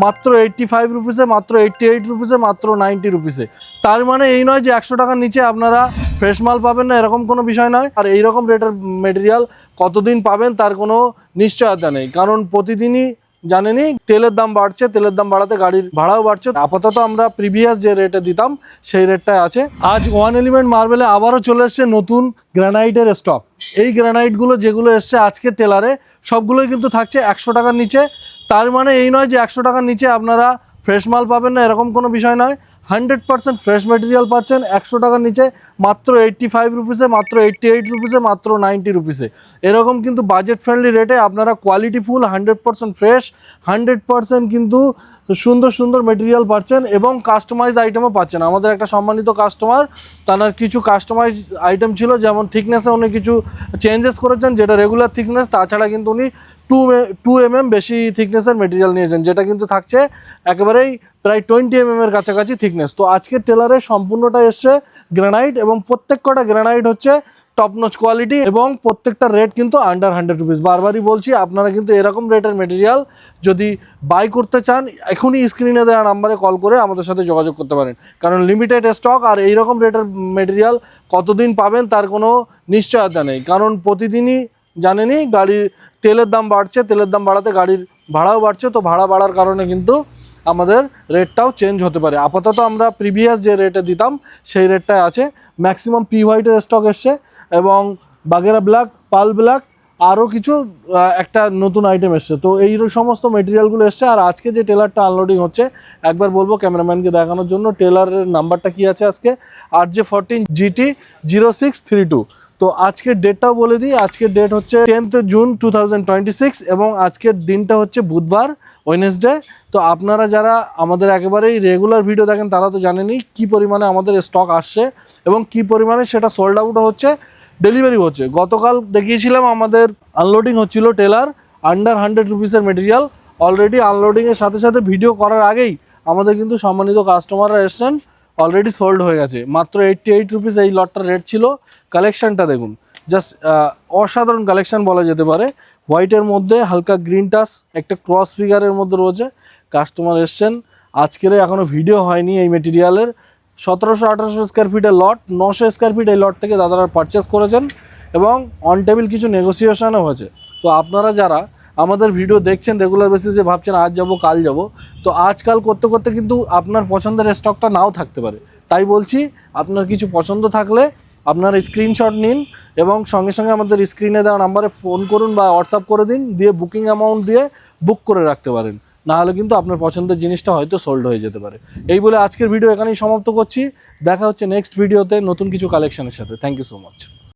মাত্র 85 রুপিসে, মাত্র 88 রুপিসে, মাত্র 90 রুপিসে। তার মানে এই নয় যে 100 টাকার নিচে আপনারা ফ্রেশ মাল পাবেন না, এরকম কোনো বিষয় নয়। আর এইরকম রেটের মেটেরিয়াল কতদিন পাবেন তার কোনো নিশ্চয়তা নেই, কারণ প্রতিদিনই জানেনই তেলের দাম বাড়ছে, তেলের দাম বাড়াতে গাড়ির ভাড়াও বাড়ছে। আপাতত আমরা প্রিভিয়াস যে রেটে দিতাম সেই রেটটাই আছে। আজ ওয়ান এলিমেন্ট মার্বেলে আবারও চলে এসছে নতুন গ্রানাইটের স্টক। এই গ্রানাইটগুলো যেগুলো এসছে আজকে টেলারে সবগুলোই কিন্তু থাকছে 100 টাকার নিচে। তার মানে এই নয় যে 100 টাকার নিচে আপনারা ফ্রেশ মাল পাবেন না, এরকম কোনো বিষয় নয়। 100% ফ্রেশ মেটেরিয়াল পাচ্ছেন 100 টাকার নিচে, মাত্র 85 রুপিসে, মাত্র 88 রুপিসে, মাত্র 90 রুপিসে। এরকম কিন্তু বাজেট ফ্রেন্ডলি রেটে আপনারা কোয়ালিটি ফুল 100% ফ্রেশ, 100% কিন্তু সুন্দর সুন্দর মেটেরিয়াল পাচ্ছেন এবং কাস্টমাইজ আইটেমও পাচ্ছেন। আমাদের একটা সম্মানিত কাস্টমার, তার কিছু কাস্টমাইজ আইটেম ছিল, যেমন থিকনেসে উনি কিছু চেঞ্জেস করেছেন, যেটা রেগুলার থিকনেস, তাছাড়া কিন্তু উনি 2 mm বেশি থিকনেসের মেটেরিয়াল নিয়েছেন, যেটা কিন্তু থাকছে একেবারেই প্রায় 20 mm এর কাছাকাছি থিকনেস। তো আজকের টেলারে সম্পূর্ণটা এসছে গ্রানাইট এবং প্রত্যেকটা গ্রানাইট হচ্ছে টপ নচ কোয়ালিটি এবং প্রত্যেকটা রেট কিন্তু আন্ডার 100 রুপিস। বারবারই বলছি, আপনারা কিন্তু এরকম রেটের মেটেরিয়াল যদি বাই করতে চান এখনই স্ক্রিনে দেওয়া নাম্বারে কল করে আমাদের সাথে যোগাযোগ করতে পারেন, কারণ লিমিটেড স্টক। আর এইরকম রেটের মেটেরিয়াল কতদিন পাবেন তার কোনো নিশ্চয়তা নেই, কারণ প্রতিদিনই জানেনই গাড়ির তেলের দাম বাড়ছে, তেলের দাম বাড়াতে গাড়ির ভাড়াও বাড়ছে। তো ভাড়া বাড়ার কারণে কিন্তু আমাদের রেটটাও চেঞ্জ হতে পারে। আপাতত আমরা প্রিভিয়াস যে রেটে দিতাম সেই রেটটাই আছে। ম্যাক্সিমাম পি হোয়াইটের স্টক এসছে এবং বাগেরা ব্ল্যাক, পাল ব্ল্যাক, আরও কিছু একটা নতুন আইটেম এসছে। তো এই সমস্ত মেটেরিয়ালগুলো এসছে। আর আজকে যে টেলারটা আনলোডিং হচ্ছে, একবার বলবো ক্যামেরাম্যানকে দেখানোর জন্য, টেলারের নাম্বারটা কি আছে আজকে, RJ14 GT 0632। তো আজকের ডেটটাও বলে দিই, আজকের ডেট হচ্ছে 10th জুন 2026 এবং আজকের দিনটা হচ্ছে বুধবার, ওয়েডনেসডে। তো আপনারা যারা আমাদের একেবারেই রেগুলার ভিডিও দেখেন তারা তো জানেনই কী পরিমাণে আমাদের স্টক আসছে এবং কী পরিমাণে সেটা সোল্ড আউটও হচ্ছে, ডেলিভারি হচ্ছে। গতকাল দেখিয়েছিলাম আমাদের আনলোডিং হচ্ছিল টেলার আন্ডার 100 রুপিসের মেটেরিয়াল। অলরেডি আনলোডিংয়ের সাথে সাথে ভিডিও করার আগেই আমাদের কিন্তু সম্মানিত কাস্টমাররা এসছেন, অলরেডি সোল্ড হয়ে গেছে। মাত্র 88 রুপিস এই লটটার রেট ছিল। কালেকশানটা দেখুন, জাস্ট অসাধারণ কালেকশান বলা যেতে পারে। হোয়াইটের মধ্যে হালকা গ্রিন টাচ, একটা ক্রস ফিগারের মধ্যে রয়েছে। কাস্টমার এসছেন, আজকের এখনও ভিডিও হয়নি এই মেটেরিয়ালের। 1700-1800 স্কোয়ার ফিটের লট, 900 স্কোয়ার ফিট এই লট থেকে দাদারা পারচেস করেছেন এবং অন টেবিল কিছু নেগোসিয়েশনও হয়েছে। তো আপনারা যারা আমাদের ভিডিও দেখছেন রেগুলার বেসিসে, ভাবছেন আজ যাব কাল যাব, তো আজকাল করতে করতে কিন্তু আপনার পছন্দের স্টকটা নাও থাকতে পারে। তাই বলছি, আপনার কিছু পছন্দ থাকলে আপনার স্ক্রিনশট নিন এবং সঙ্গে সঙ্গে আমাদের স্ক্রিনে দেওয়া নাম্বারে ফোন করুন বা হোয়াটসঅ্যাপ করে দিন, দিয়ে বুকিং অ্যামাউন্ট দিয়ে বুক করে রাখতে পারেন। নাহলে কিন্তু আপনার পছন্দের জিনিসটা হয়তো সোল্ড হয়ে যেতে পারে। এই বলে আজকের ভিডিও এখানেই সমাপ্ত করছি। দেখা হচ্ছে নেক্সট ভিডিওতে নতুন কিছু কালেকশনের সাথে। Thank you so much.